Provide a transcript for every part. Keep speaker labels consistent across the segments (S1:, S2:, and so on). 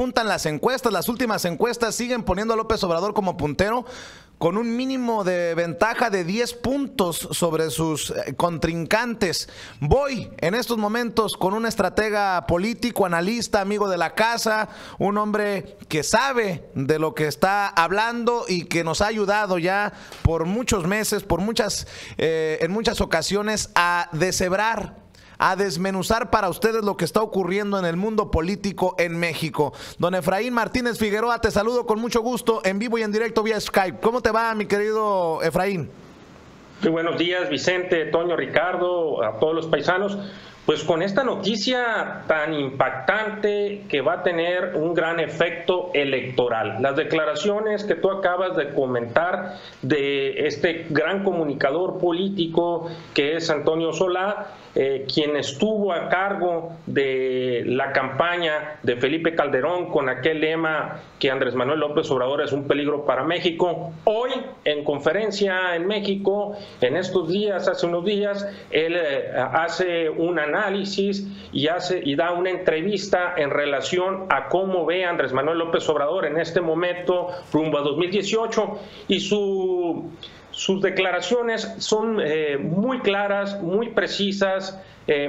S1: apuntan las encuestas. Las últimas encuestas siguen poniendo a López Obrador como puntero, con un mínimo de ventaja de 10 puntos sobre sus contrincantes. Voy en estos momentos con un estratega político, analista, amigo de la casa, un hombre que sabe de lo que está hablando y que nos ha ayudado ya por muchos meses, en muchas ocasiones, a deshebrar, a desmenuzar para ustedes lo que está ocurriendo en el mundo político en México. Don Efraín Martínez Figueroa, te saludo con mucho gusto en vivo y en directo vía Skype. ¿Cómo te va, mi querido Efraín?
S2: Muy buenos días, Vicente, Toño, Ricardo, a todos los paisanos. Pues con esta noticia tan impactante que va a tener un gran efecto electoral. Las declaraciones que tú acabas de comentar de este gran comunicador político que es Antonio Solá, quien estuvo a cargo de la campaña de Felipe Calderón con aquel lema que Andrés Manuel López Obrador es un peligro para México. Hoy, en conferencia en México, en estos días, hace unos días, él hace un análisis y da una entrevista en relación a cómo ve a Andrés Manuel López Obrador en este momento rumbo a 2018, y sus declaraciones son muy claras, muy precisas,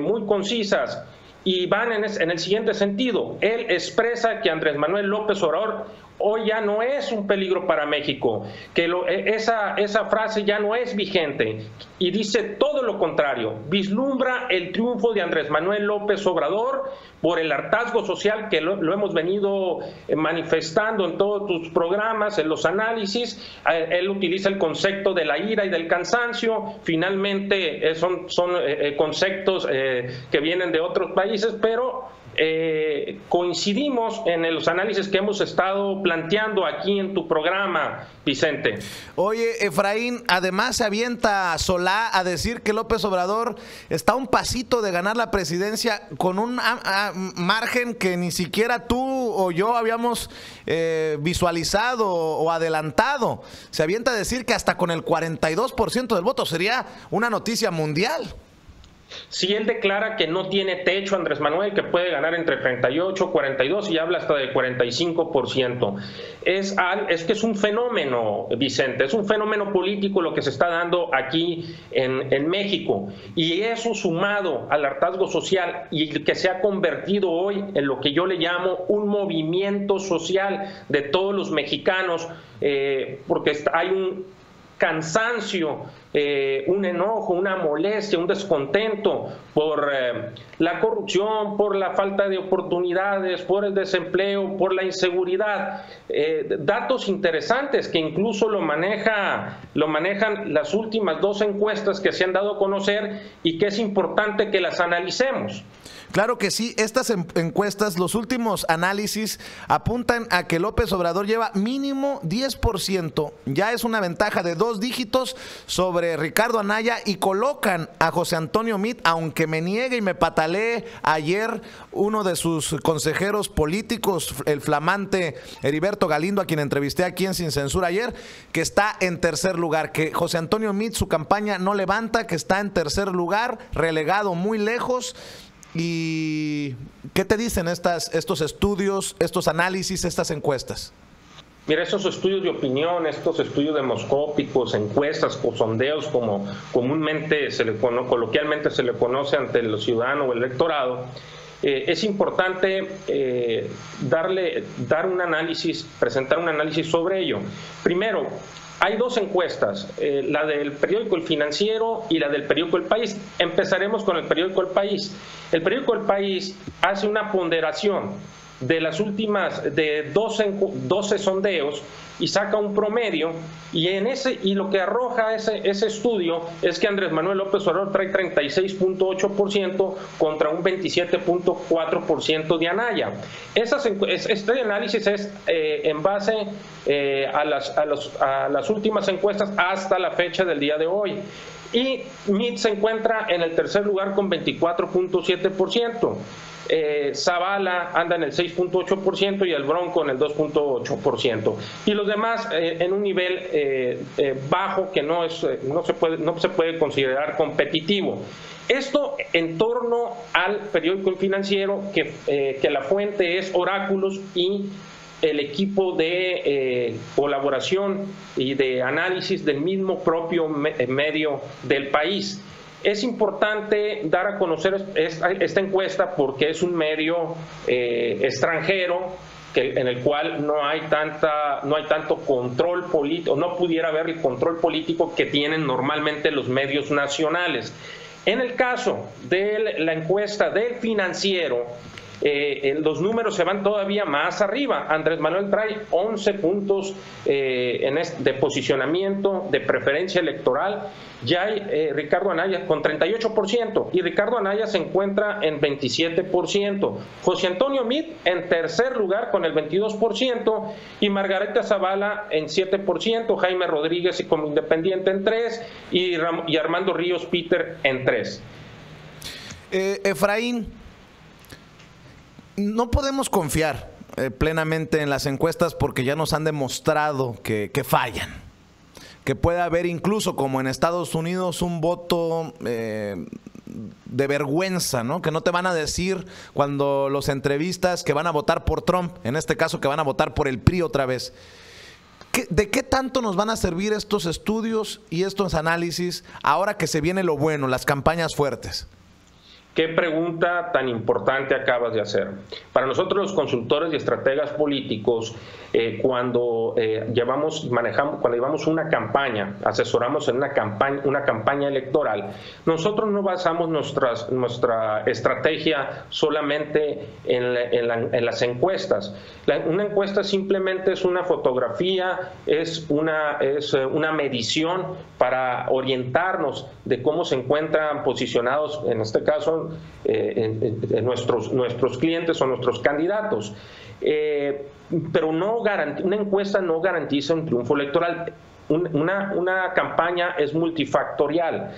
S2: muy concisas, y van en el siguiente sentido. Él expresa que Andrés Manuel López Obrador hoy ya no es un peligro para México, que esa frase ya no es vigente, y dice todo lo contrario. Vislumbra el triunfo de Andrés Manuel López Obrador por el hartazgo social que lo hemos venido manifestando en todos tus programas, en los análisis. Él utiliza el concepto de la ira y del cansancio. Finalmente son conceptos que vienen de otros países, pero coincidimos en los análisis que hemos estado planteando aquí en tu programa, Vicente.
S1: Oye, Efraín, además se avienta Solá a decir que López Obrador está a un pasito de ganar la presidencia con un margen que ni siquiera tú o yo habíamos visualizado o adelantado. Se avienta a decir que hasta con el 42% del voto sería una noticia mundial.
S2: Si él declara que no tiene techo Andrés Manuel, que puede ganar entre 38, 42 y habla hasta del 45%. Es que es un fenómeno, Vicente, es un fenómeno político lo que se está dando aquí en México. Y eso sumado al hartazgo social y que se ha convertido hoy en lo que yo le llamo un movimiento social de todos los mexicanos, porque hay un cansancio, un enojo, una molestia, un descontento por la corrupción, por la falta de oportunidades, por el desempleo, por la inseguridad. Datos interesantes que incluso lo manejan las últimas dos encuestas que se han dado a conocer y que es importante que las analicemos.
S1: Claro que sí, estas encuestas, los últimos análisis apuntan a que López Obrador lleva mínimo 10%, ya es una ventaja de 2 dígitos sobre Ricardo Anaya, y colocan a José Antonio Meade, aunque me niegue y me patalee ayer uno de sus consejeros políticos, el flamante Heriberto Galindo, a quien entrevisté aquí en Sin Censura ayer, que está en tercer lugar, que José Antonio Meade su campaña no levanta, que está en tercer lugar, relegado muy lejos. ¿Y qué te dicen estos estudios, estos análisis, estas encuestas?
S2: Mira, esos estudios de opinión, estos estudios demoscópicos, encuestas o sondeos, como comúnmente coloquialmente se le conoce ante el ciudadano o el electorado, es importante presentar un análisis sobre ello. Primero, hay dos encuestas, la del periódico El Financiero y la del periódico El País. Empezaremos con el periódico El País. El periódico El País hace una ponderación de las últimas de 12 sondeos y saca un promedio, y lo que arroja ese estudio es que Andrés Manuel López Obrador trae 36.8% contra un 27.4% de Anaya. Este análisis es en base a las últimas encuestas hasta la fecha del día de hoy. Y Meade se encuentra en el tercer lugar con 24.7%. Zavala anda en el 6.8% y el Bronco en el 2.8%. Y los demás en un nivel bajo que no se puede considerar competitivo. Esto en torno al periódico El Financiero, que la fuente es Oráculos y el equipo de colaboración y de análisis del mismo propio medio del país. Es importante dar a conocer esta encuesta porque es un medio extranjero en el cual no hay tanto control político, no pudiera haber el control político que tienen normalmente los medios nacionales. En el caso de la encuesta del Financiero, los números se van todavía más arriba. Andrés Manuel trae 11 puntos de posicionamiento, de preferencia electoral. Ya hay Ricardo Anaya con 38% y Ricardo Anaya se encuentra en 27%. José Antonio Meade en tercer lugar con el 22% y Margarita Zavala en 7%, Jaime Rodríguez como independiente en 3% y Armando Ríos Peter en 3%.
S1: Efraín, no podemos confiar plenamente en las encuestas porque ya nos han demostrado que fallan. Que puede haber incluso, como en Estados Unidos, un voto de vergüenza, ¿no? Que no te van a decir cuando los entrevistas que van a votar por Trump, en este caso que van a votar por el PRI otra vez. ¿De qué tanto nos van a servir estos estudios y estos análisis ahora que se viene lo bueno, las campañas fuertes?
S2: ¿Qué pregunta tan importante acabas de hacer? Para nosotros los consultores y estrategas políticos, cuando llevamos una campaña, asesoramos en una campaña electoral, nosotros no basamos nuestra estrategia solamente en las encuestas. Una encuesta simplemente es una fotografía, es una medición para orientarnos de cómo se encuentran posicionados, en este caso, nuestros clientes o nuestros candidatos. Pero una encuesta no garantiza un triunfo electoral. Una campaña es multifactorial.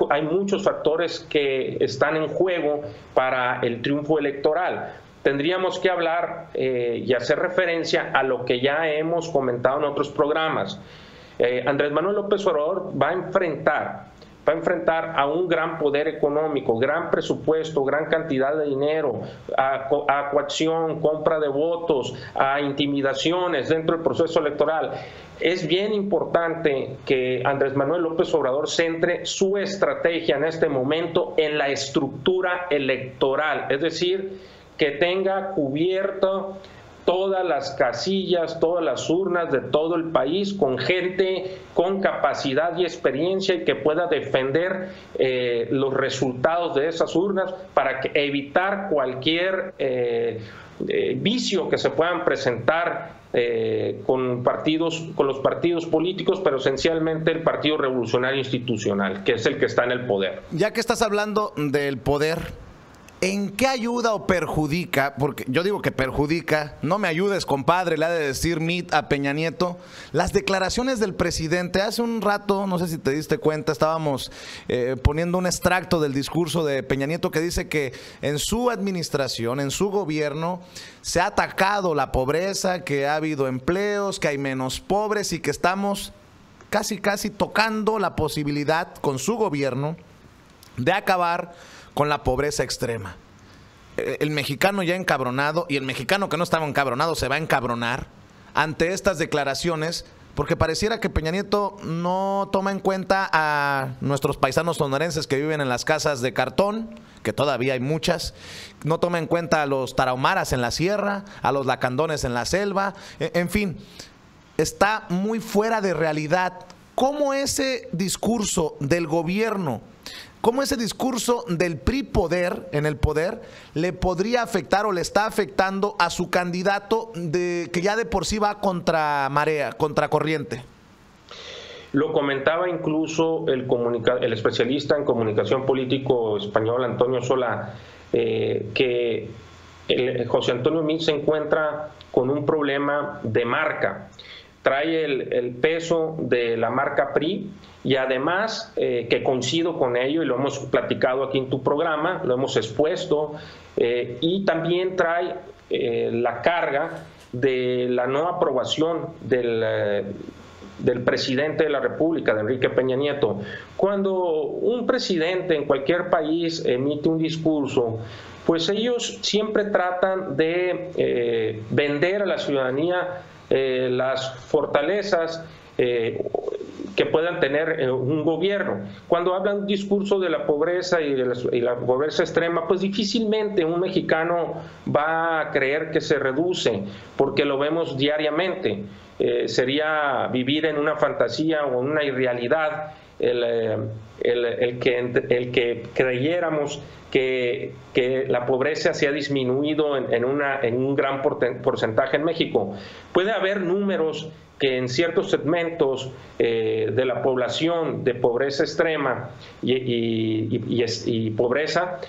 S2: Hay muchos factores que están en juego para el triunfo electoral. Tendríamos que hablar y hacer referencia a lo que ya hemos comentado en otros programas. Andrés Manuel López Obrador va a enfrentar a un gran poder económico, gran presupuesto, gran cantidad de dinero, a coacción, compra de votos, a intimidaciones dentro del proceso electoral. Es bien importante que Andrés Manuel López Obrador centre su estrategia en este momento en la estructura electoral, es decir, que tenga cubierto todas las casillas, todas las urnas de todo el país, con gente con capacidad y experiencia y que pueda defender los resultados de esas urnas para evitar cualquier vicio que se puedan presentar con los partidos políticos, pero esencialmente el Partido Revolucionario Institucional, que es el que está en el poder.
S1: Ya que estás hablando del poder, ¿en qué ayuda o perjudica? Porque yo digo que perjudica, no me ayudes, compadre, le ha de decir Meade a Peña Nieto, las declaraciones del presidente. Hace un rato, no sé si te diste cuenta, estábamos poniendo un extracto del discurso de Peña Nieto que dice que en su administración, en su gobierno, se ha atacado la pobreza, que ha habido empleos, que hay menos pobres y que estamos casi tocando la posibilidad con su gobierno de acabar con la pobreza extrema. El mexicano ya encabronado, y el mexicano que no estaba encabronado se va a encabronar ante estas declaraciones, porque pareciera que Peña Nieto no toma en cuenta a nuestros paisanos sonorenses que viven en las casas de cartón, que todavía hay muchas, no toma en cuenta a los tarahumaras en la sierra, a los lacandones en la selva, en fin, está muy fuera de realidad. ¿Cómo ese discurso del gobierno, cómo ese discurso del PRI en el poder le podría afectar o le está afectando a su candidato que ya de por sí va contra marea, contra corriente?
S2: Lo comentaba incluso el especialista en comunicación político español Antonio Solá, que José Antonio Meade se encuentra con un problema de marca. trae el peso de la marca PRI y además, que coincido con ello y lo hemos platicado aquí en tu programa, lo hemos expuesto, y también trae la carga de la no aprobación del presidente de la República, de Enrique Peña Nieto. Cuando un presidente en cualquier país emite un discurso, pues ellos siempre tratan de vender a la ciudadanía las fortalezas que puedan tener un gobierno. Cuando hablan un discurso de la pobreza y la pobreza extrema, pues difícilmente un mexicano va a creer que se reduce, porque lo vemos diariamente. Sería vivir en una fantasía o en una irrealidad el que creyéramos que la pobreza se ha disminuido en un gran porcentaje en México. Puede haber números que en ciertos segmentos de la población de pobreza extrema y pobreza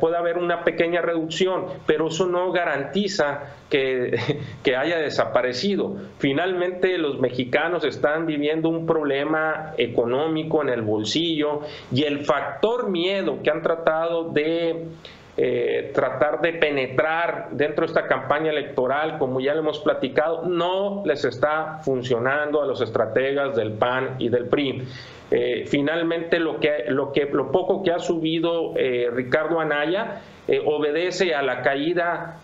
S2: puede haber una pequeña reducción, pero eso no garantiza que haya desaparecido. Finalmente, los mexicanos están viviendo un problema económico en el bolsillo, y el factor miedo que han tratado de penetrar dentro de esta campaña electoral, como ya lo hemos platicado, no les está funcionando a los estrategas del PAN y del PRI. Finalmente, lo poco que ha subido Ricardo Anaya obedece a la caída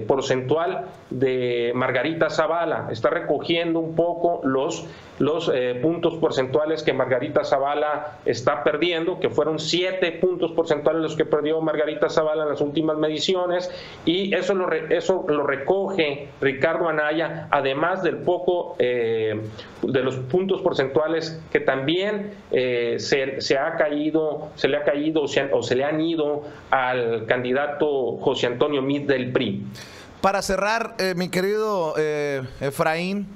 S2: porcentual de Margarita Zavala. Está recogiendo un poco los puntos porcentuales que Margarita Zavala está perdiendo, que fueron 7 puntos porcentuales los que perdió Margarita Zavala en las últimas mediciones, y eso lo recoge Ricardo Anaya, además del poco de los puntos porcentuales que también se le ha caído o se le han ido al candidato José Antonio Meade del PRI.
S1: Para cerrar, mi querido Efraín,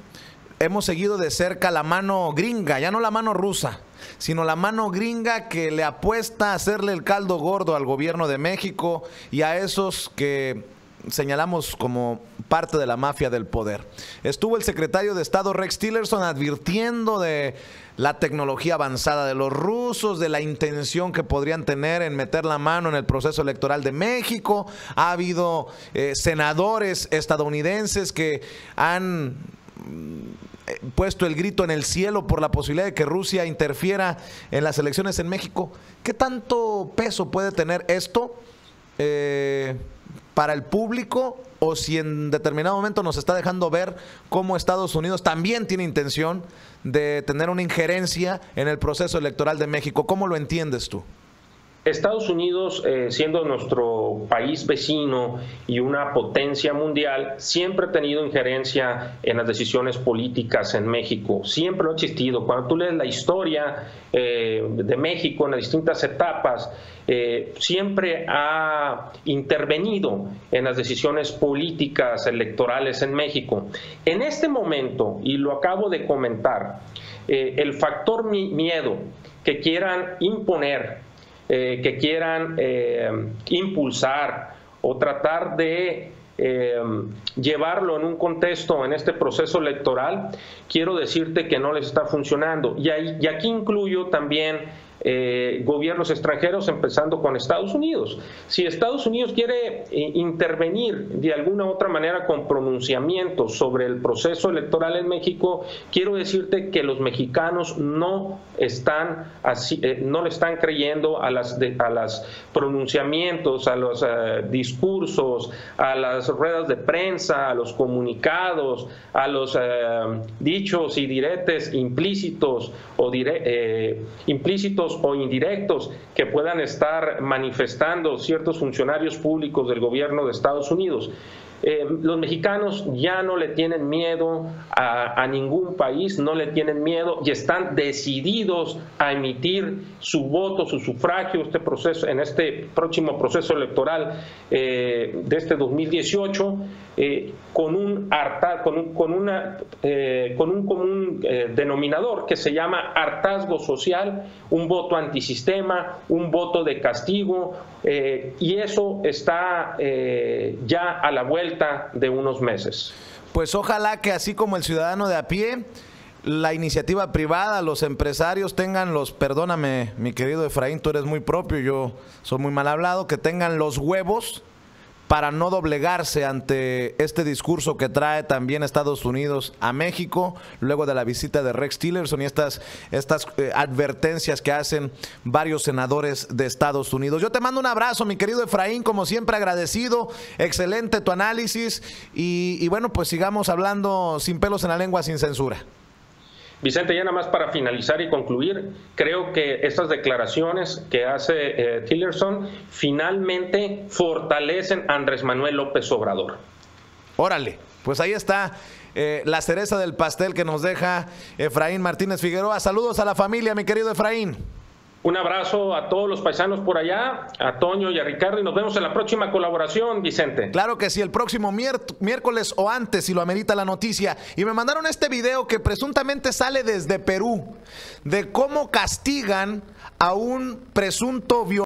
S1: hemos seguido de cerca la mano gringa, ya no la mano rusa, sino la mano gringa que le apuesta a hacerle el caldo gordo al gobierno de México y a esos que señalamos como parte de la mafia del poder. Estuvo el secretario de Estado Rex Tillerson advirtiendo de la tecnología avanzada de los rusos, de la intención que podrían tener en meter la mano en el proceso electoral de México. Ha habido senadores estadounidenses que han puesto el grito en el cielo por la posibilidad de que Rusia interfiera en las elecciones en México. ¿Qué tanto peso puede tener esto para el público, o si en determinado momento nos está dejando ver cómo Estados Unidos también tiene intención de tener una injerencia en el proceso electoral de México? ¿Cómo lo entiendes tú?
S2: Estados Unidos, siendo nuestro país vecino y una potencia mundial, siempre ha tenido injerencia en las decisiones políticas en México. Siempre lo ha existido. Cuando tú lees la historia de México en las distintas etapas, siempre ha intervenido en las decisiones políticas electorales en México. En este momento, y lo acabo de comentar, el factor miedo que quieran imponer, que quieran impulsar o tratar de llevarlo en un contexto en este proceso electoral, quiero decirte que no les está funcionando. Y aquí incluyo también gobiernos extranjeros, empezando con Estados Unidos. Si Estados Unidos quiere intervenir de alguna u otra manera con pronunciamientos sobre el proceso electoral en México, quiero decirte que los mexicanos no le están creyendo a los pronunciamientos, a los discursos, a las ruedas de prensa, a los comunicados, a los dichos y diretes implícitos o indirectos que puedan estar manifestando ciertos funcionarios públicos del gobierno de Estados Unidos. Los mexicanos ya no le tienen miedo a ningún país, no le tienen miedo y están decididos a emitir su voto, su sufragio en este próximo proceso electoral de este 2018 con un común denominador que se llama hartazgo social, un voto antisistema, un voto de castigo, y eso está ya a la vuelta de unos meses.
S1: pues ojalá que así como el ciudadano de a pie, la iniciativa privada, los empresarios tengan perdóname, mi querido Efraín, tú eres muy propio, yo soy muy mal hablado, que tengan los huevos para no doblegarse ante este discurso que trae también Estados Unidos a México, luego de la visita de Rex Tillerson y estas advertencias que hacen varios senadores de Estados Unidos. Yo te mando un abrazo, mi querido Efraín, como siempre agradecido, excelente tu análisis y bueno, pues sigamos hablando sin pelos en la lengua, sin censura.
S2: Vicente, ya nada más para finalizar y concluir, creo que estas declaraciones que hace Tillerson finalmente fortalecen a Andrés Manuel López Obrador.
S1: Órale, pues ahí está la cereza del pastel que nos deja Efraín Martínez Figueroa. Saludos a la familia, mi querido Efraín.
S2: Un abrazo a todos los paisanos por allá, a Toño y a Ricardo, y nos vemos en la próxima colaboración, Vicente.
S1: Claro que sí, el próximo miércoles o antes, si lo amerita la noticia. Y me mandaron este video que presuntamente sale desde Perú, de cómo castigan a un presunto violador.